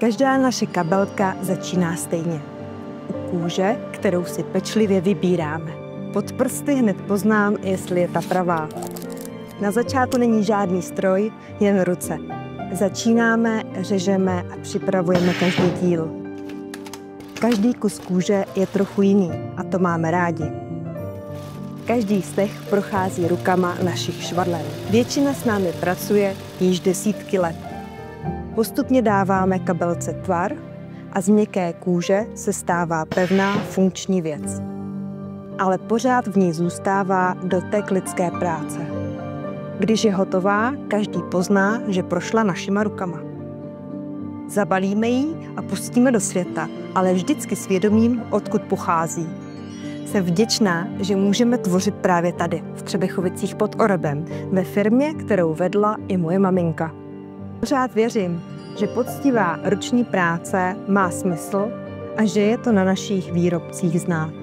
Každá naše kabelka začíná stejně. U kůže, kterou si pečlivě vybíráme. Pod prsty hned poznám, jestli je ta pravá. Na začátku není žádný stroj, jen ruce. Začínáme, řežeme a připravujeme každý díl. Každý kus kůže je trochu jiný a to máme rádi. Každý steh prochází rukama našich švadlen. Většina s námi pracuje již desítky let. Postupně dáváme kabelce tvar a z měkké kůže se stává pevná funkční věc. Ale pořád v ní zůstává dotek lidské práce. Když je hotová, každý pozná, že prošla našima rukama. Zabalíme ji a pustíme do světa, ale vždycky s vědomím, odkud pochází. Jsem vděčná, že můžeme tvořit právě tady, v Třebechovicích pod Orebem, ve firmě, kterou vedla i moje maminka. Pořád věřím, že poctivá ruční práce má smysl a že je to na našich výrobcích znát.